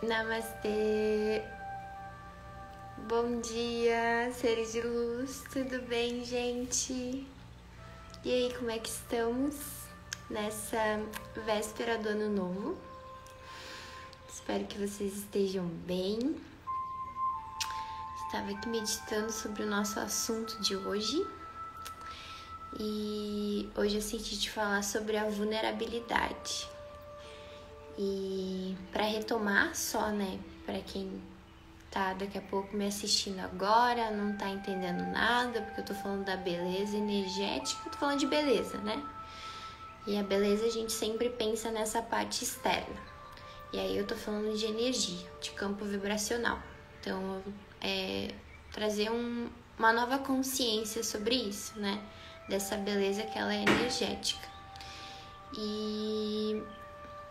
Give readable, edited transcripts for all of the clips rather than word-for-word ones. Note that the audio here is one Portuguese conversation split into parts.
Namastê! Bom dia, seres de luz, tudo bem, gente? E aí, como é que estamos nessa véspera do Ano Novo? Espero que vocês estejam bem. Estava aqui meditando sobre o nosso assunto de hoje e hoje eu senti te falar sobre a vulnerabilidade. E para retomar só, para quem tá daqui a pouco me assistindo agora, não tá entendendo nada, porque eu tô falando da beleza energética, eu tô falando de beleza, né? E a beleza a gente sempre pensa nessa parte externa. E aí eu tô falando de energia, de campo vibracional. Então, trazer uma nova consciência sobre isso, né? Dessa beleza que ela é energética. E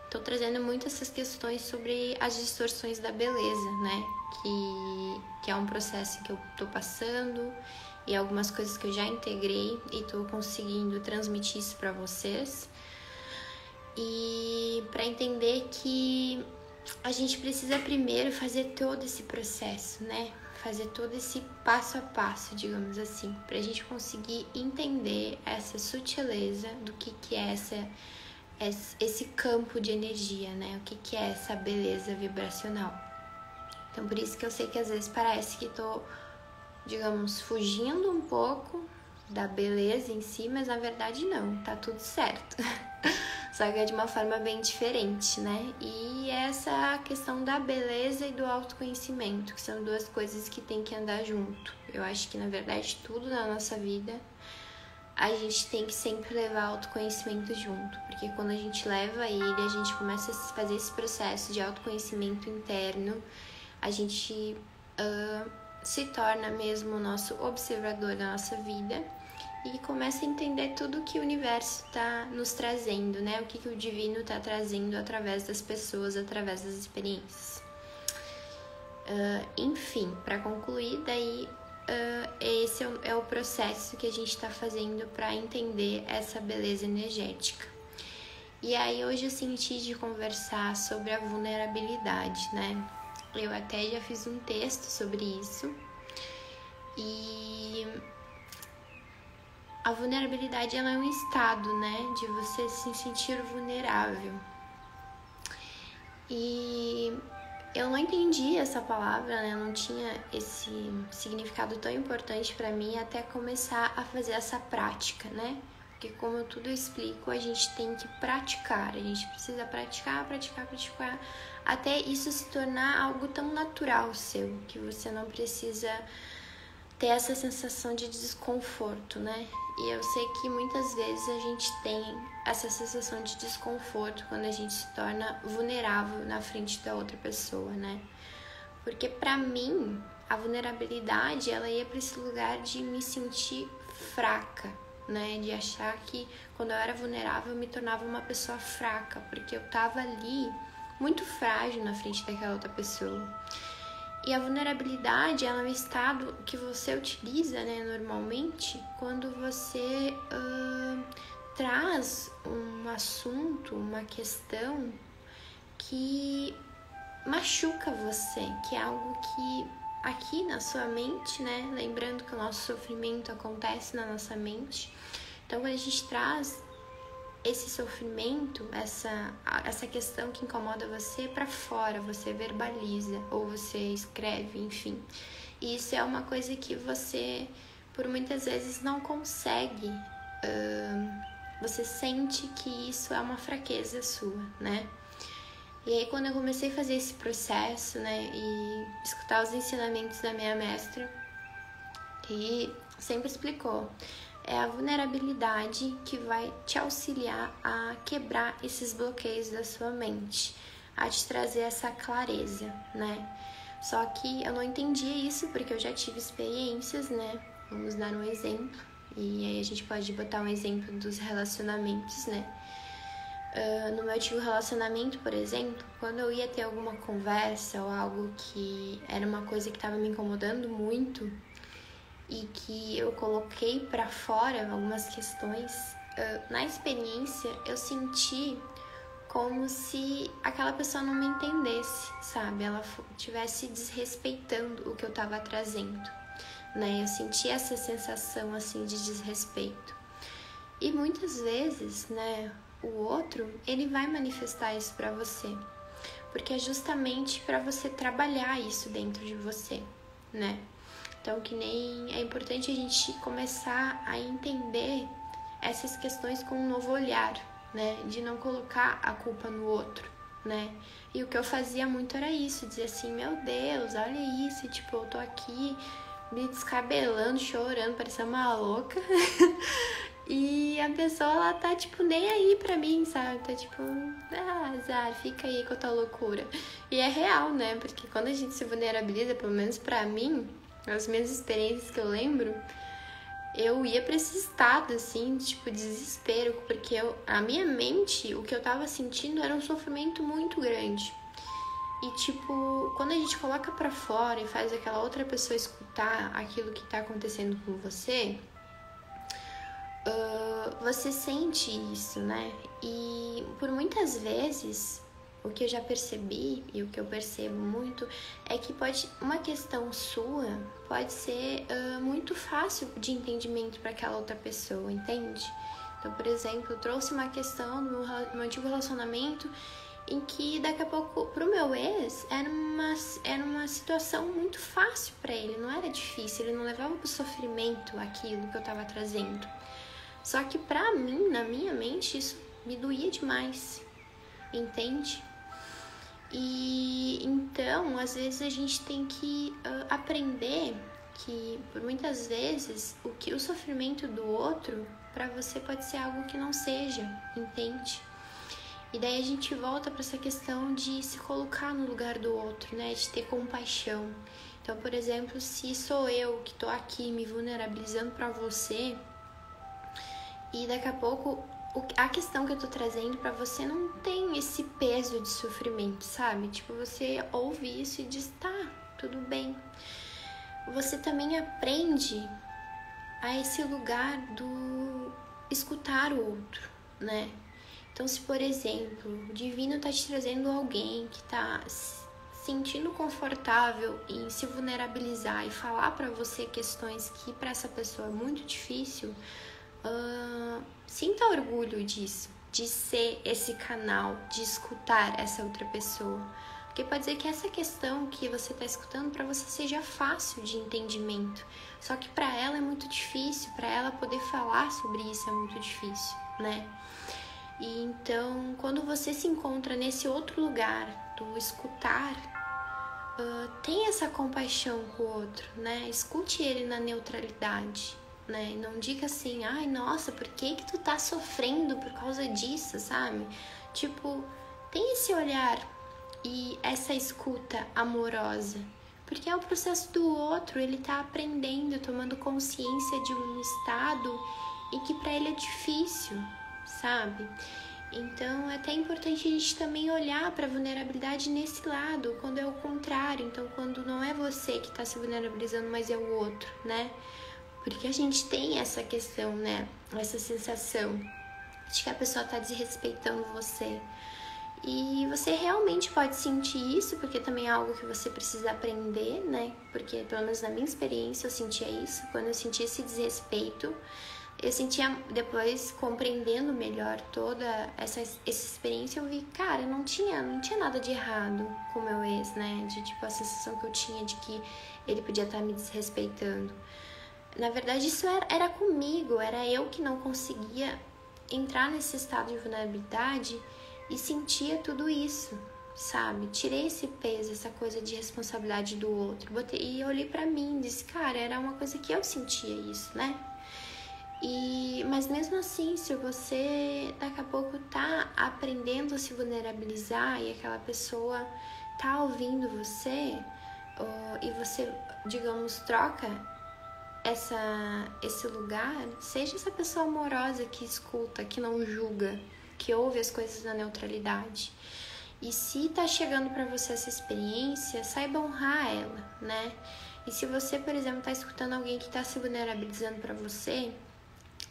tô trazendo muito essas questões sobre as distorções da beleza, né? Que é um processo que eu tô passando e algumas coisas que eu já integrei e tô conseguindo transmitir isso para vocês. E para entender que a gente precisa primeiro fazer todo esse processo, né? Fazer todo esse passo a passo, digamos assim, pra gente conseguir entender essa sutileza do que é esse campo de energia, né? O que é essa beleza vibracional. Então, por isso que eu sei que às vezes parece que tô, digamos, fugindo um pouco da beleza em si, mas na verdade não, tá tudo certo. Só que é de uma forma bem diferente, né? E essa questão da beleza e do autoconhecimento, que são duas coisas que tem que andar junto. Eu acho que, na verdade, tudo na nossa vida a gente tem que sempre levar autoconhecimento junto, porque quando a gente leva ele, a gente começa a fazer esse processo de autoconhecimento interno, a gente se torna mesmo o nosso observador da nossa vida e começa a entender tudo que o universo está nos trazendo, né? O que o divino está trazendo através das pessoas, através das experiências. Enfim, para concluir, daí esse é o processo que a gente está fazendo para entender essa beleza energética. E aí hoje eu senti de conversar sobre a vulnerabilidade, né? Eu até já fiz um texto sobre isso. E a vulnerabilidade ela é um estado, né? De você se sentir vulnerável. E eu não entendi essa palavra, né? Não tinha esse significado tão importante para mim até começar a fazer essa prática, né? Porque como eu tudo explico, a gente tem que praticar. A gente precisa praticar, até isso se tornar algo tão natural seu, que você não precisa ter essa sensação de desconforto, né? E eu sei que muitas vezes a gente tem essa sensação de desconforto quando a gente se torna vulnerável na frente da outra pessoa, né? Porque pra mim, a vulnerabilidade, ela ia pra esse lugar de me sentir fraca, né? De achar que quando eu era vulnerável eu me tornava uma pessoa fraca, porque eu tava ali muito frágil na frente daquela outra pessoa. E a vulnerabilidade ela é um estado que você utiliza, né, normalmente quando você traz um assunto, uma questão que machuca você, que é algo que aqui na sua mente, né, lembrando que o nosso sofrimento acontece na nossa mente, então quando a gente traz esse sofrimento, essa questão que incomoda você para fora, você verbaliza ou você escreve, enfim. E isso é uma coisa que você, por muitas vezes, não consegue. Você sente que isso é uma fraqueza sua, né? E aí, quando eu comecei a fazer esse processo, né, e escutar os ensinamentos da minha mestra, que sempre explicou, é a vulnerabilidade que vai te auxiliar a quebrar esses bloqueios da sua mente, a te trazer essa clareza, né? Só que eu não entendia isso porque eu já tive experiências, né? Vamos dar um exemplo. E aí a gente pode botar um exemplo dos relacionamentos, né? No meu antigo relacionamento, por exemplo, quando eu ia ter alguma conversa ou algo que era uma coisa que estava me incomodando muito, e que eu coloquei para fora algumas questões, na experiência eu senti como se aquela pessoa não me entendesse, sabe? Ela estivesse desrespeitando o que eu tava trazendo, né? Eu senti essa sensação, assim, de desrespeito. E muitas vezes, né, o outro, ele vai manifestar isso pra você, porque é justamente pra você trabalhar isso dentro de você, né? Então, que nem é importante a gente começar a entender essas questões com um novo olhar, né? De não colocar a culpa no outro, né? E o que eu fazia muito era isso, dizer assim, meu Deus, olha isso, e, tipo, eu tô aqui me descabelando, chorando, parecendo uma louca. E a pessoa, ela tá, tipo, nem aí pra mim, sabe? Tá, tipo, azar, fica aí com a tua loucura. E é real, né? Porque quando a gente se vulnerabiliza, pelo menos pra mim, as minhas experiências que eu lembro, eu ia pra esse estado, assim, tipo, desespero, porque a minha mente, o que eu tava sentindo era um sofrimento muito grande. E, tipo, quando a gente coloca pra fora e faz aquela outra pessoa escutar aquilo que tá acontecendo com você, você sente isso, né? E por muitas vezes, o que eu já percebi e o que eu percebo muito é que uma questão sua pode ser muito fácil de entendimento para aquela outra pessoa, entende? Então, por exemplo, eu trouxe uma questão no meu antigo relacionamento em que daqui a pouco, pro meu ex, era uma situação muito fácil para ele, não era difícil, ele não levava pro sofrimento aquilo que eu tava trazendo. Só que pra mim, na minha mente, isso me doía demais, entende? E então, às vezes a gente tem que aprender que, por muitas vezes, o sofrimento do outro, pra você pode ser algo que não seja, entende? E daí a gente volta pra essa questão de se colocar no lugar do outro, né? De ter compaixão. Então, por exemplo, se sou eu que tô aqui me vulnerabilizando pra você, e daqui a pouco a questão que eu tô trazendo pra você não tem esse peso de sofrimento, sabe? Tipo, você ouve isso e diz, tá, tudo bem. Você também aprende a esse lugar do escutar o outro, né? Então, se, por exemplo, o divino tá te trazendo alguém que tá se sentindo confortável em se vulnerabilizar e falar pra você questões que pra essa pessoa é muito difícil, sinta orgulho disso, de ser esse canal, de escutar essa outra pessoa. Porque pode ser que essa questão que você está escutando para você seja fácil de entendimento, só que para ela é muito difícil, para ela poder falar sobre isso é muito difícil, né? E então, quando você se encontra nesse outro lugar do escutar, tenha essa compaixão com o outro, né? Escute ele na neutralidade. Né? Não diga assim, ai, nossa, por que tu tá sofrendo por causa disso, sabe? Tipo, tem esse olhar e essa escuta amorosa, porque é o processo do outro, ele tá aprendendo, tomando consciência de um estado em que pra ele é difícil, sabe? Então é até importante a gente também olhar pra vulnerabilidade nesse lado, quando é o contrário, então quando não é você que tá se vulnerabilizando, mas é o outro, né? Porque a gente tem essa questão, né? Essa sensação de que a pessoa tá desrespeitando você. E você realmente pode sentir isso, porque também é algo que você precisa aprender, né? Porque, pelo menos na minha experiência, eu sentia isso. Quando eu sentia esse desrespeito, eu sentia, depois, compreendendo melhor toda essa experiência, eu vi, cara, não tinha nada de errado com o meu ex, né? De, tipo, a sensação que eu tinha de que ele podia estar me desrespeitando. Na verdade, isso era comigo, era eu que não conseguia entrar nesse estado de vulnerabilidade e sentia tudo isso, sabe? Tirei esse peso, essa coisa de responsabilidade do outro, e olhei pra mim e disse, cara, era uma coisa que eu sentia isso, né? Mas mesmo assim, se você daqui a pouco tá aprendendo a se vulnerabilizar e aquela pessoa tá ouvindo você, e você, digamos, troca esse lugar, seja essa pessoa amorosa que escuta, que não julga, que ouve as coisas na neutralidade. E se tá chegando para você essa experiência, saiba honrar ela, né? E se você, por exemplo, tá escutando alguém que tá se vulnerabilizando para você,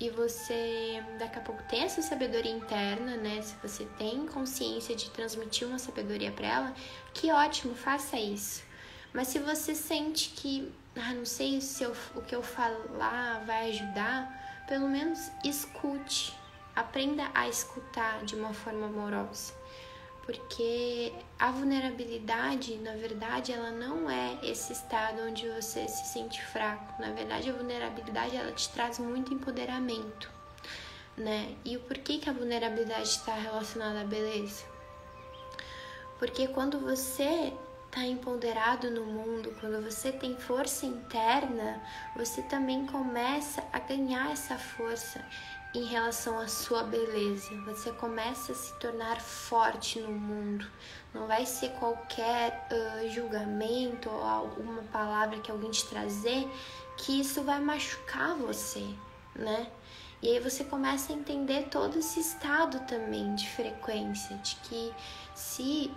e você daqui a pouco tem essa sabedoria interna, né? Se você tem consciência de transmitir uma sabedoria para ela, que ótimo, faça isso. Mas se você sente que, não sei se o que eu falar vai ajudar, pelo menos escute. Aprenda a escutar de uma forma amorosa. Porque a vulnerabilidade, na verdade, ela não é esse estado onde você se sente fraco. Na verdade, a vulnerabilidade, ela te traz muito empoderamento, né? E o porquê que a vulnerabilidade está relacionada à beleza? Porque quando você está empoderado no mundo, quando você tem força interna, você também começa a ganhar essa força em relação à sua beleza. Você começa a se tornar forte no mundo. Não vai ser qualquer julgamento ou alguma palavra que alguém te trazer que isso vai machucar você, né? E aí você começa a entender todo esse estado também de frequência, de que se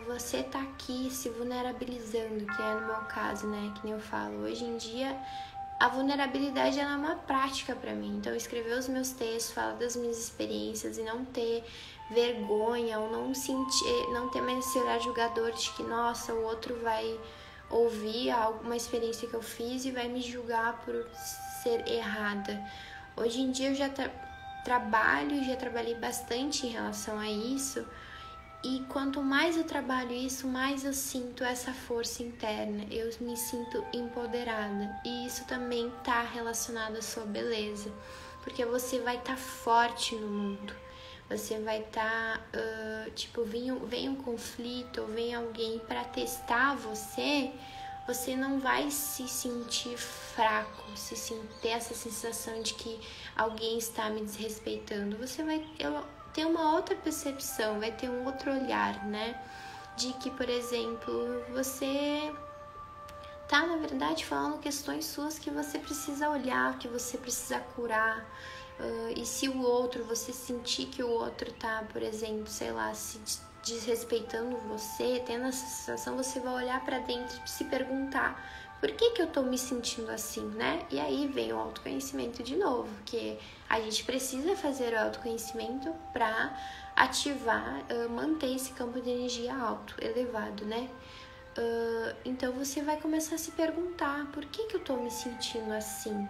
você tá aqui se vulnerabilizando, que é no meu caso, né, que nem eu falo, hoje em dia a vulnerabilidade ela é uma prática para mim. Então escrever os meus textos, falar das minhas experiências e não ter vergonha ou não ter mais esse olhar julgador de que, nossa, o outro vai ouvir alguma experiência que eu fiz e vai me julgar por ser errada. Hoje em dia eu já já trabalhei bastante em relação a isso, e quanto mais eu trabalho isso, mais eu sinto essa força interna, eu me sinto empoderada, e isso também está relacionado à sua beleza, porque você vai estar forte no mundo, você vai estar, vem um conflito ou vem alguém para testar você não vai se sentir fraco, ter essa sensação de que alguém está me desrespeitando. Você vai ter uma outra percepção, vai ter um outro olhar, né? De que, por exemplo, você tá, na verdade, falando questões suas que você precisa olhar, que você precisa curar. E se o outro, você sentir que o outro tá, por exemplo, sei lá, se desrespeitando você, tendo essa sensação, você vai olhar para dentro e se perguntar: por que eu tô me sentindo assim, né? E aí vem o autoconhecimento de novo, que a gente precisa fazer o autoconhecimento para ativar, manter esse campo de energia alto, elevado, né? Então você vai começar a se perguntar: por que eu tô me sentindo assim,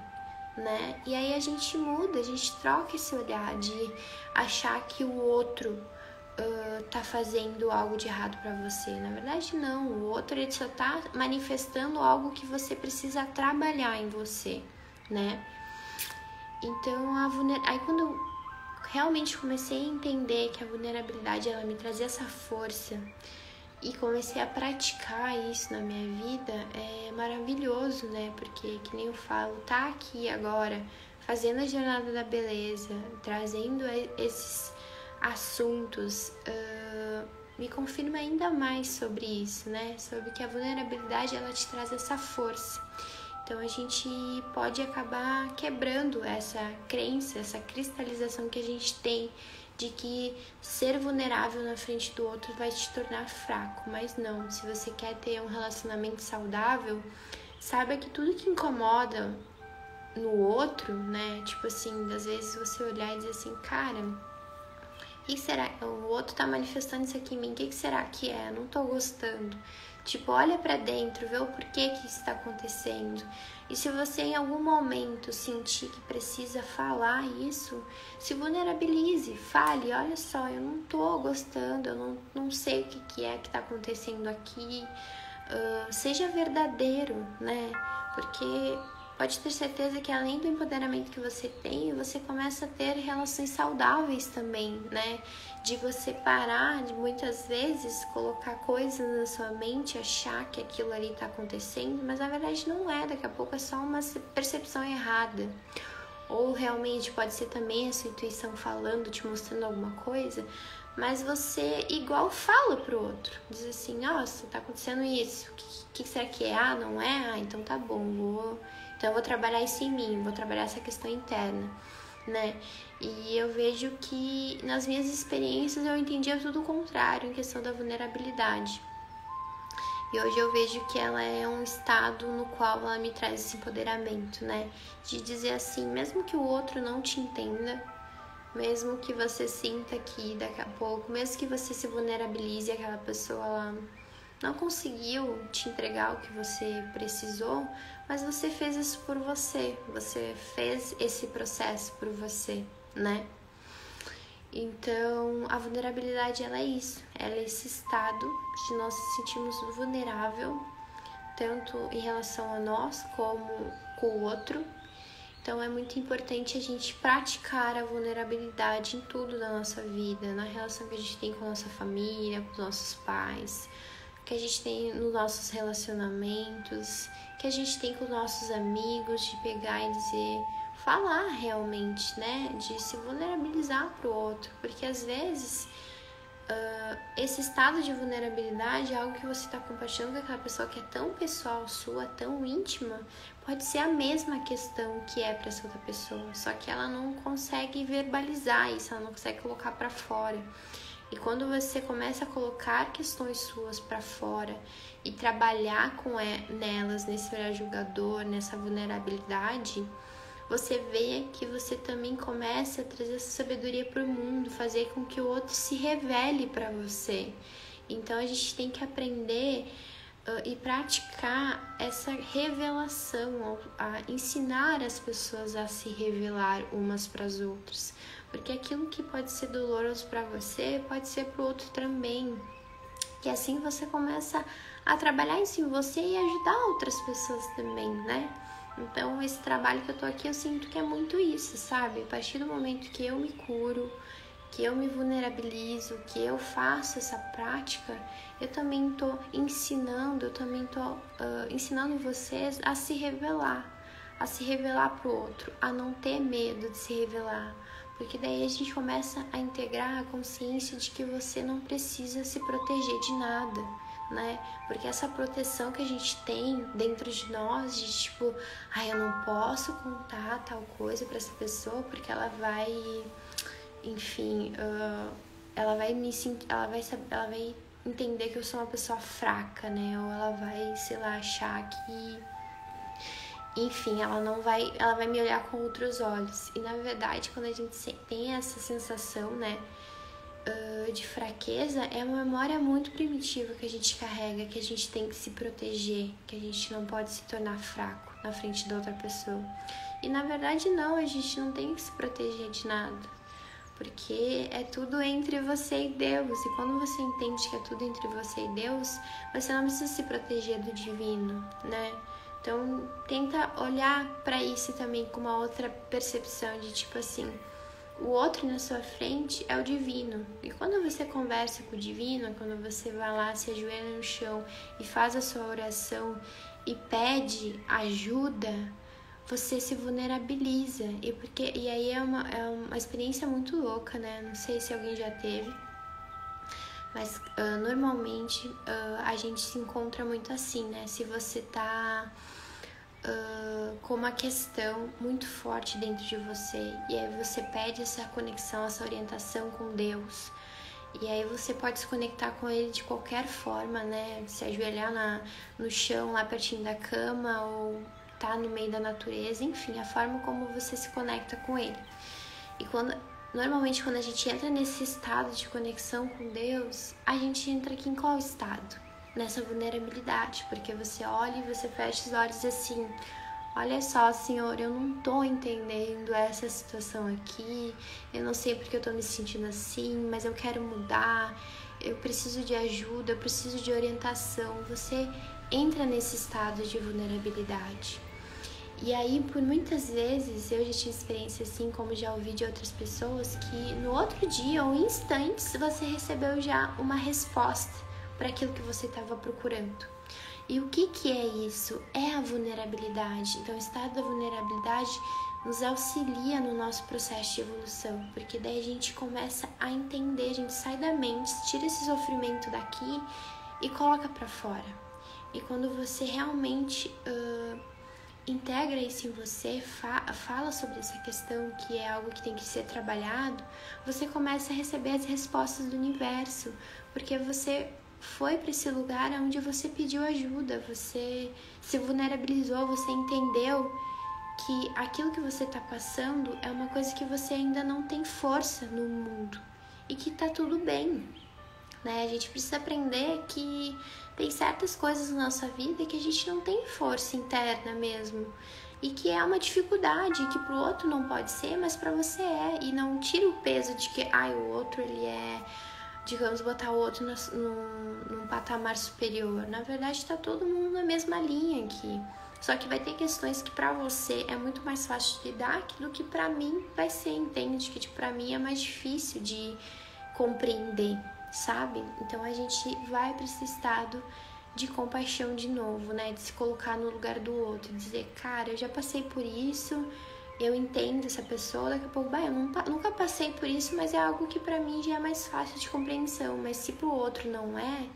né? E aí a gente muda, a gente troca esse olhar de achar que o outro tá fazendo algo de errado para você. Na verdade, não. O outro, ele só tá manifestando algo que você precisa trabalhar em você, né? Então, aí quando eu realmente comecei a entender que a vulnerabilidade, ela me trazia essa força e comecei a praticar isso na minha vida, é maravilhoso, né? Porque, que nem eu falo, tá aqui agora, fazendo a jornada da beleza, trazendo esses assuntos, me confirma ainda mais sobre isso, né? Sobre que a vulnerabilidade, ela te traz essa força. Então a gente pode acabar quebrando essa crença, essa cristalização que a gente tem de que ser vulnerável na frente do outro vai te tornar fraco. Mas não, se você quer ter um relacionamento saudável, saiba que tudo que incomoda no outro, né? Tipo assim, às vezes você olhar e dizer assim: cara, o que será? O outro tá manifestando isso aqui em mim, o que será que é? Eu não tô gostando. Tipo, olha pra dentro, vê o porquê que isso tá acontecendo. E se você em algum momento sentir que precisa falar isso, se vulnerabilize, fale: olha só, eu não tô gostando, eu não sei o que é que tá acontecendo aqui. Seja verdadeiro, né? Porque pode ter certeza que além do empoderamento que você tem, você começa a ter relações saudáveis também, né? De você parar de muitas vezes colocar coisas na sua mente, achar que aquilo ali tá acontecendo, mas na verdade não é, daqui a pouco é só uma percepção errada. Ou realmente pode ser também a sua intuição falando, te mostrando alguma coisa, mas você igual fala pro outro, diz assim: nossa, tá acontecendo isso, o que será que é? Ah, não é? Ah, então tá bom, então eu vou trabalhar isso em mim, vou trabalhar essa questão interna, né? E eu vejo que nas minhas experiências eu entendia tudo o contrário em questão da vulnerabilidade. E hoje eu vejo que ela é um estado no qual ela me traz esse empoderamento, né? De dizer assim, mesmo que o outro não te entenda, mesmo que você sinta que daqui a pouco, mesmo que você se vulnerabilize, aquela pessoa ela não conseguiu te entregar o que você precisou, mas você fez isso por você fez esse processo por você, né? Então, a vulnerabilidade, ela é isso, ela é esse estado de nós nos sentirmos vulnerável, tanto em relação a nós como com o outro. Então, é muito importante a gente praticar a vulnerabilidade em tudo da nossa vida, na relação que a gente tem com a nossa família, com os nossos pais, que a gente tem nos nossos relacionamentos, que a gente tem com os nossos amigos, de pegar e dizer, falar realmente, né? De se vulnerabilizar pro outro, porque às vezes esse estado de vulnerabilidade é algo que você está compartilhando com aquela pessoa que é tão pessoal sua, tão íntima, pode ser a mesma questão que é para essa outra pessoa, só que ela não consegue verbalizar isso, ela não consegue colocar para fora. E quando você começa a colocar questões suas para fora e trabalhar com nelas, nesse olhar julgador, nessa vulnerabilidade, você vê que você também começa a trazer essa sabedoria para o mundo, fazer com que o outro se revele para você. Então a gente tem que aprender e praticar essa revelação, a ensinar as pessoas a se revelar umas para as outras. Porque aquilo que pode ser doloroso para você, pode ser para o outro também. E assim você começa a trabalhar isso em você e ajudar outras pessoas também, né? Então, esse trabalho que eu tô aqui, eu sinto que é muito isso, sabe? A partir do momento que eu me curo, que eu me vulnerabilizo, que eu faço essa prática, eu também tô ensinando, ensinando vocês a se revelar pro outro, a não ter medo de se revelar. Porque daí a gente começa a integrar a consciência de que você não precisa se proteger de nada, né? Porque essa proteção que a gente tem dentro de nós, de tipo, eu não posso contar tal coisa pra essa pessoa porque ela vai, enfim, ela vai entender que eu sou uma pessoa fraca, né? Ou ela vai, sei lá, achar que, enfim, ela vai me olhar com outros olhos. E na verdade, quando a gente tem essa sensação, né, de fraqueza, é uma memória muito primitiva que a gente carrega, que a gente tem que se proteger, que a gente não pode se tornar fraco na frente da outra pessoa. E na verdade não, a gente não tem que se proteger de nada, porque é tudo entre você e Deus. E quando você entende que é tudo entre você e Deus, você não precisa se proteger do divino, né? Então, tenta olhar para isso também com uma outra percepção de tipo assim, o outro na sua frente é o divino. E quando você conversa com o divino, quando você vai lá, se ajoelha no chão e faz a sua oração e pede ajuda, você se vulnerabiliza. E aí é uma experiência muito louca, né? Não sei se alguém já teve. Mas normalmente a gente se encontra muito assim, né? Se você tá com uma questão muito forte dentro de você, e aí você pede essa conexão, essa orientação com Deus, e aí você pode se conectar com Ele de qualquer forma, né? Se ajoelhar no chão, lá pertinho da cama, ou tá no meio da natureza, enfim, a forma como você se conecta com Ele. E normalmente quando a gente entra nesse estado de conexão com Deus, a gente entra aqui em qual estado? Nessa vulnerabilidade, porque você olha e você fecha os olhos assim, olha só, Senhor, eu não tô entendendo essa situação aqui, eu não sei porque eu tô me sentindo assim, mas eu quero mudar, eu preciso de ajuda, eu preciso de orientação. Você entra nesse estado de vulnerabilidade. E aí, por muitas vezes, eu já tive experiência assim, como já ouvi de outras pessoas, que no outro dia ou em instantes você recebeu já uma resposta para aquilo que você estava procurando. E o que é isso? É a vulnerabilidade. Então, o estado da vulnerabilidade nos auxilia no nosso processo de evolução, porque daí a gente começa a entender, a gente sai da mente, tira esse sofrimento daqui e coloca para fora. E quando você realmente integra isso em você, fala sobre essa questão que é algo que tem que ser trabalhado, você começa a receber as respostas do universo, porque você foi para esse lugar onde você pediu ajuda, você se vulnerabilizou, você entendeu que aquilo que você está passando é uma coisa que você ainda não tem força no mundo e que tá tudo bem, né? A gente precisa aprender que tem certas coisas na nossa vida que a gente não tem força interna mesmo e que é uma dificuldade que pro outro não pode ser, mas para você é, e não tira o peso de que o outro ele é, digamos, botar o outro num patamar superior. Na verdade, tá todo mundo na mesma linha aqui. Só que vai ter questões que pra você é muito mais fácil de lidar do que pra mim vai ser, entende? Que tipo, pra mim é mais difícil de compreender, sabe? Então a gente vai pra esse estado de compaixão de novo, né? De se colocar no lugar do outro, dizer, cara, eu já passei por isso, eu entendo essa pessoa, daqui a pouco, eu nunca passei por isso, mas é algo que pra mim já é mais fácil de compreensão, mas se pro outro não é,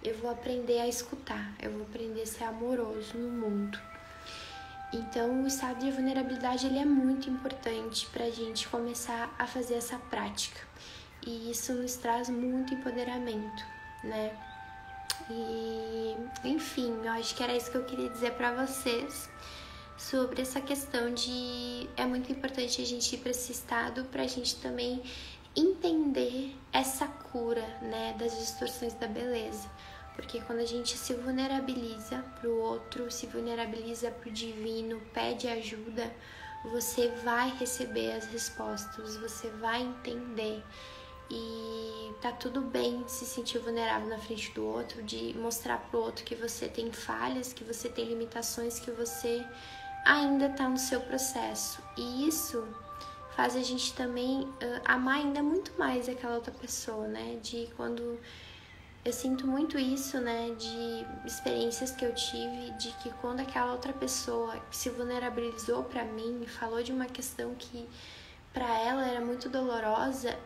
eu vou aprender a escutar, eu vou aprender a ser amoroso no mundo. Então, o estado de vulnerabilidade ele é muito importante pra gente começar a fazer essa prática. E isso nos traz muito empoderamento, né? E, enfim, eu acho que era isso que eu queria dizer pra vocês sobre essa questão de é muito importante a gente ir para esse estado pra gente também entender essa cura, né, das distorções da beleza. Porque quando a gente se vulnerabiliza pro outro, se vulnerabiliza pro divino, pede ajuda, você vai receber as respostas, você vai entender. E tá tudo bem se sentir vulnerável na frente do outro, de mostrar pro outro que você tem falhas, que você tem limitações, que você ainda tá no seu processo. E isso faz a gente também amar ainda muito mais aquela outra pessoa, né? De quando eu sinto muito isso, né? De experiências que eu tive, de que quando aquela outra pessoa se vulnerabilizou pra mim e falou de uma questão que pra ela era muito dolorosa,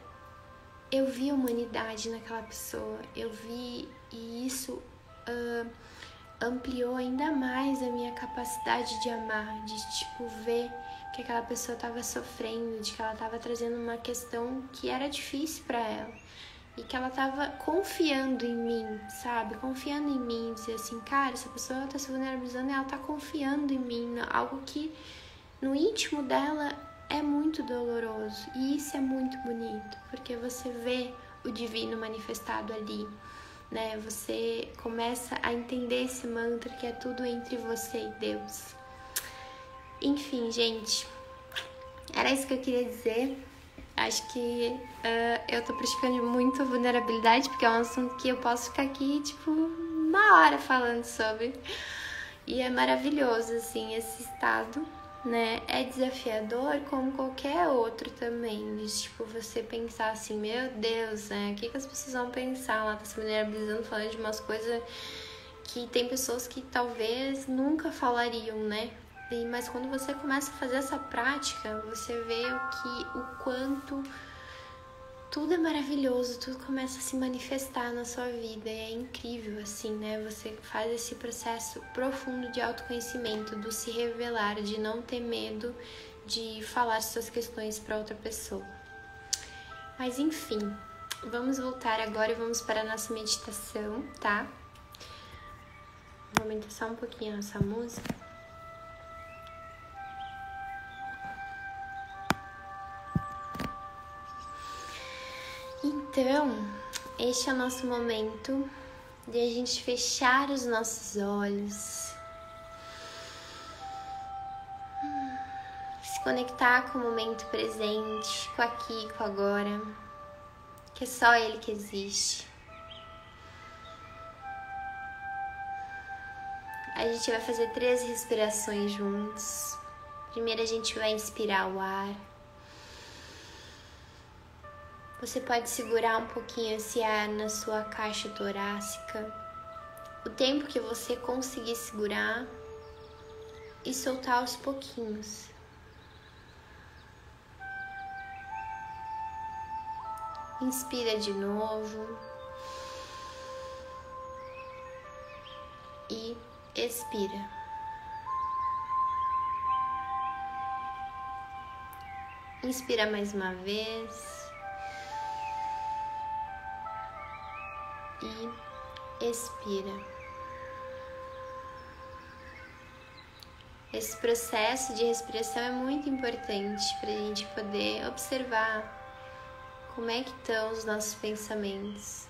eu vi humanidade naquela pessoa, eu vi, e isso ampliou ainda mais a minha capacidade de amar, de tipo ver que aquela pessoa estava sofrendo, de que ela estava trazendo uma questão que era difícil para ela e que ela estava confiando em mim, sabe? Confiando em mim, dizer assim, cara, essa pessoa está se vulnerabilizando e ela está confiando em mim, algo que no íntimo dela é muito doloroso. E isso é muito bonito, porque você vê o divino manifestado ali, né? Você começa a entender esse mantra que é tudo entre você e Deus. Enfim, gente, era isso que eu queria dizer. Acho que eu tô praticando muito a vulnerabilidade, porque é um assunto que eu posso ficar aqui, tipo, uma hora falando sobre. E é maravilhoso, assim, esse estado, né? É desafiador como qualquer outro também. De, tipo, você pensar assim, meu Deus, né? O que as pessoas vão pensar? Ela tá se vulnerabilizando, falando de umas coisas que tem pessoas que talvez nunca falariam, né? Mas quando você começa a fazer essa prática, você vê o quanto tudo é maravilhoso, tudo começa a se manifestar na sua vida. E é incrível, assim, né? Você faz esse processo profundo de autoconhecimento, do se revelar, de não ter medo de falar suas questões para outra pessoa. Mas enfim, vamos voltar agora e vamos para a nossa meditação, tá? Vou aumentar só um pouquinho a nossa música. Então, este é o nosso momento de a gente fechar os nossos olhos, se conectar com o momento presente, com aqui, com agora, que é só ele que existe. A gente vai fazer 3 respirações juntos. Primeiro a gente vai inspirar o ar. Você pode segurar um pouquinho esse ar na sua caixa torácica, o tempo que você conseguir segurar, e soltar aos pouquinhos. Inspira de novo e expira. Inspira mais uma vez. E expira. Esse processo de respiração é muito importante para a gente poder observar como é que estão os nossos pensamentos,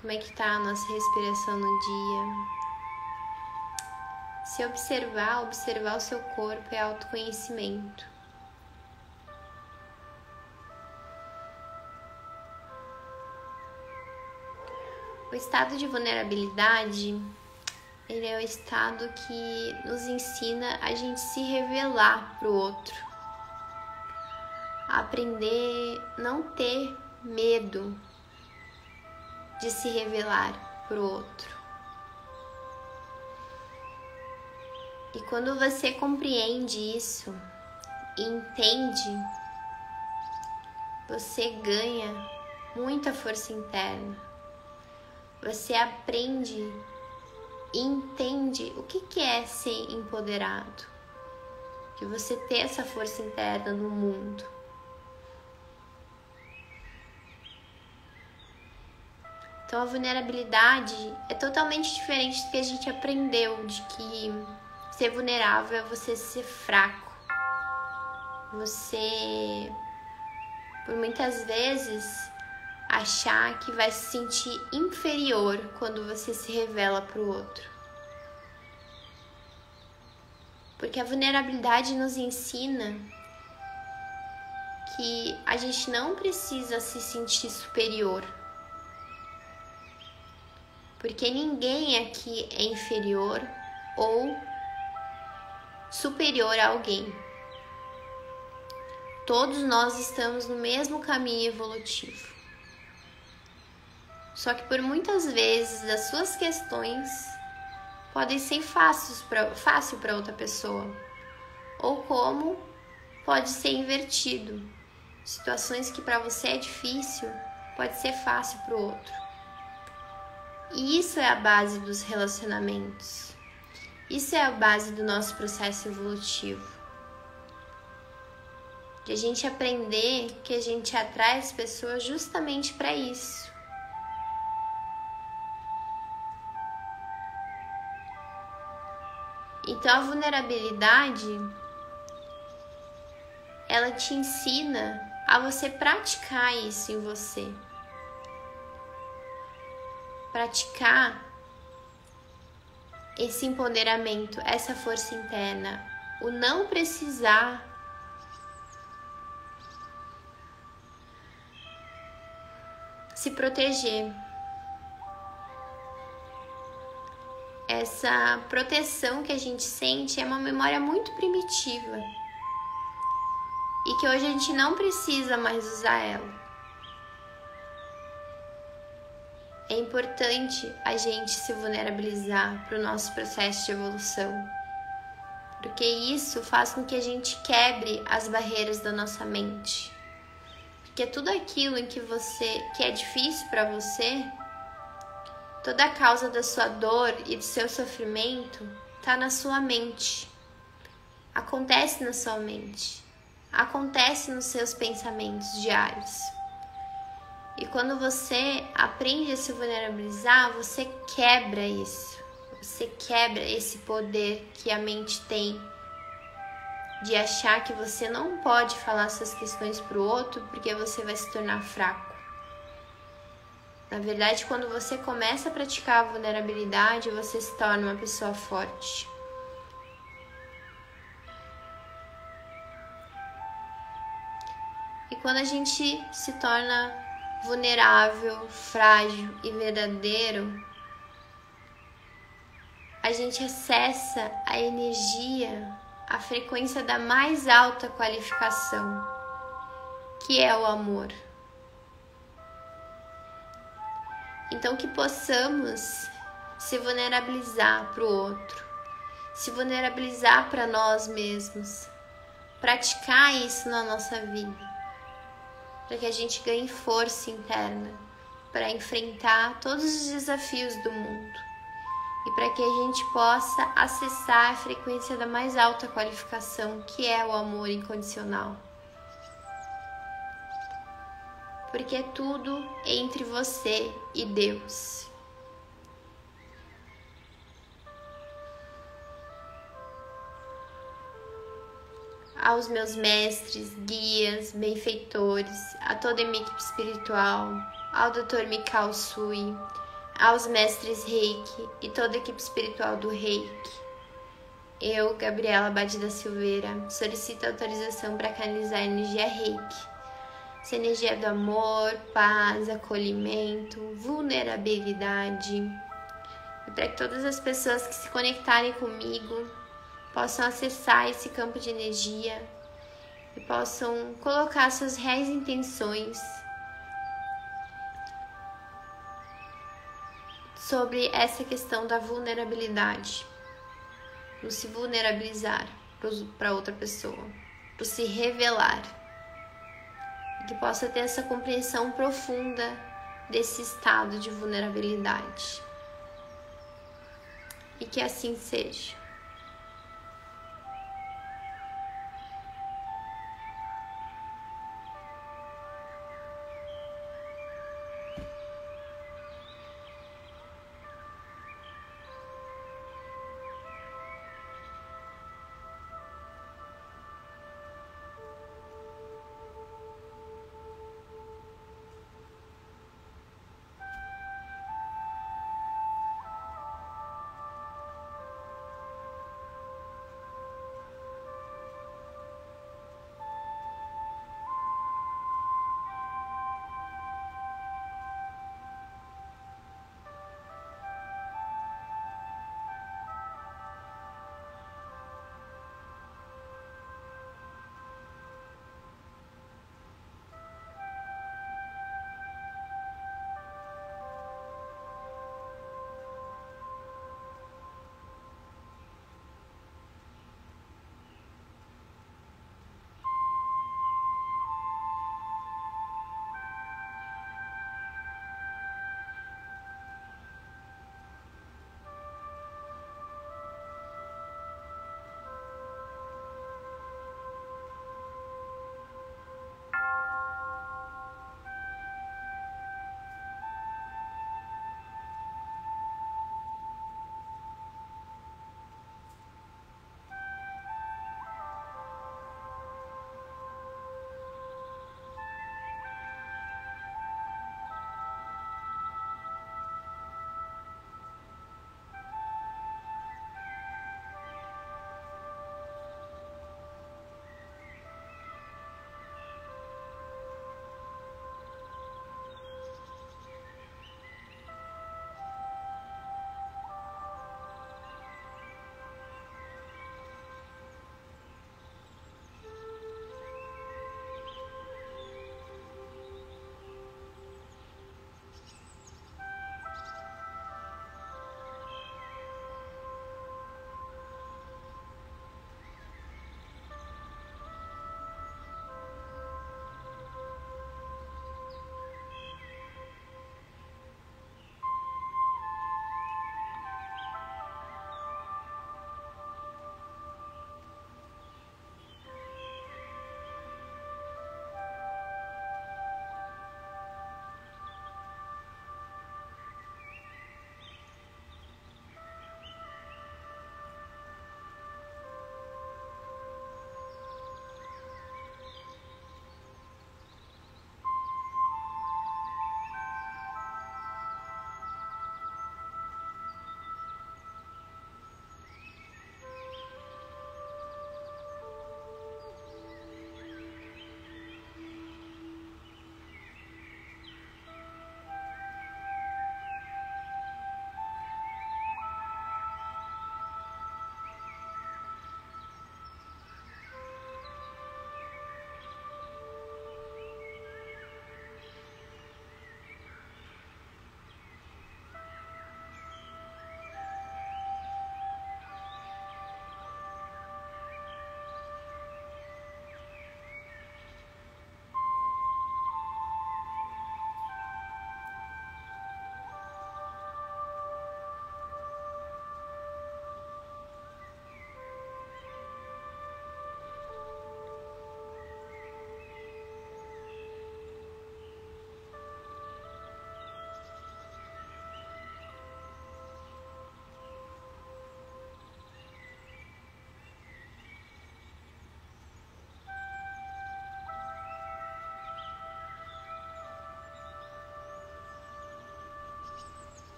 como é que está a nossa respiração no dia. Se observar o seu corpo é autoconhecimento. O estado de vulnerabilidade, ele é o estado que nos ensina a gente se revelar para o outro. A aprender não ter medo de se revelar para o outro. E quando você compreende isso e entende, você ganha muita força interna. Você aprende e entende o que é ser empoderado, de você ter essa força interna no mundo. Então a vulnerabilidade é totalmente diferente do que a gente aprendeu, de que ser vulnerável é você ser fraco. Você, por muitas vezes, achar que vai se sentir inferior quando você se revela para o outro. Porque a vulnerabilidade nos ensina que a gente não precisa se sentir superior. Porque ninguém aqui é inferior ou superior a alguém. Todos nós estamos no mesmo caminho evolutivo. Só que por muitas vezes as suas questões podem ser fácil para outra pessoa. Ou como pode ser invertido. Situações que para você é difícil, pode ser fácil para o outro. E isso é a base dos relacionamentos. Isso é a base do nosso processo evolutivo. De a gente aprender que a gente atrai as pessoas justamente para isso. Então a vulnerabilidade, ela te ensina a você praticar isso em você. Praticar esse empoderamento, essa força interna, o não precisar se proteger. Essa proteção que a gente sente é uma memória muito primitiva e que hoje a gente não precisa mais usar ela. É importante a gente se vulnerabilizar para o nosso processo de evolução, porque isso faz com que a gente quebre as barreiras da nossa mente. Porque tudo aquilo em que é difícil para você, toda a causa da sua dor e do seu sofrimento está na sua mente. Acontece na sua mente. Acontece nos seus pensamentos diários. E quando você aprende a se vulnerabilizar, você quebra isso. Você quebra esse poder que a mente tem de achar que você não pode falar suas questões para o outro porque você vai se tornar fraco. Na verdade, quando você começa a praticar a vulnerabilidade, você se torna uma pessoa forte. E quando a gente se torna vulnerável, frágil e verdadeiro, a gente acessa a energia, a frequência da mais alta qualificação, que é o amor. Então que possamos se vulnerabilizar para o outro, se vulnerabilizar para nós mesmos, praticar isso na nossa vida, para que a gente ganhe força interna para enfrentar todos os desafios do mundo e para que a gente possa acessar a frequência da mais alta qualificação, que é o amor incondicional. porque é tudo entre você e Deus. Aos meus mestres, guias, benfeitores, a toda a minha equipe espiritual, ao Dr. Mikao Sui, aos mestres Reiki e toda a equipe espiritual do Reiki. Eu, Gabriela Abade da Silveira, solicito autorização para canalizar a energia Reiki. Essa energia do amor, paz, acolhimento, vulnerabilidade. E para que todas as pessoas que se conectarem comigo possam acessar esse campo de energia e possam colocar suas reais intenções sobre essa questão da vulnerabilidade, no se vulnerabilizar para outra pessoa, para se revelar, e que possa ter essa compreensão profunda desse estado de vulnerabilidade. E que assim seja.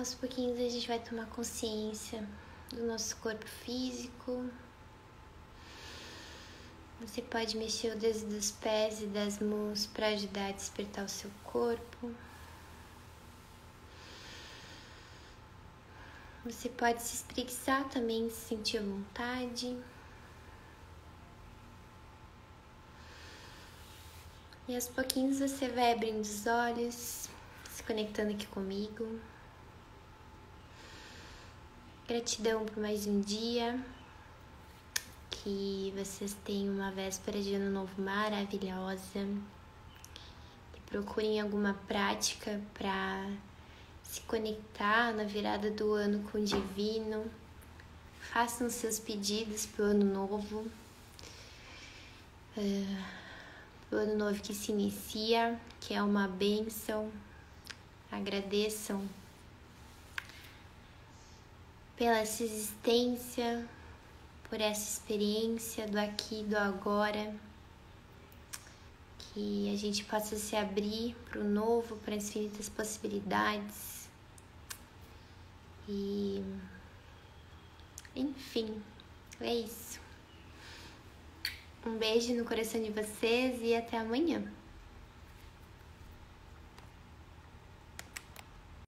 Aos pouquinhos a gente vai tomar consciência do nosso corpo físico. Você pode mexer o dedo dos pés e das mãos para ajudar a despertar o seu corpo. Você pode se espreguiçar também, se sentir à vontade. E aos pouquinhos você vai abrindo os olhos, se conectando aqui comigo. Gratidão por mais um dia. Que vocês tenham uma véspera de ano novo maravilhosa. Que procurem alguma prática para se conectar na virada do ano com o divino. Façam seus pedidos para o ano novo. O ano novo que se inicia, que é uma bênção. Agradeçam pela essa existência, por essa experiência do aqui e do agora, que a gente possa se abrir para o novo, para as infinitas possibilidades e, enfim, é isso. Um beijo no coração de vocês e até amanhã.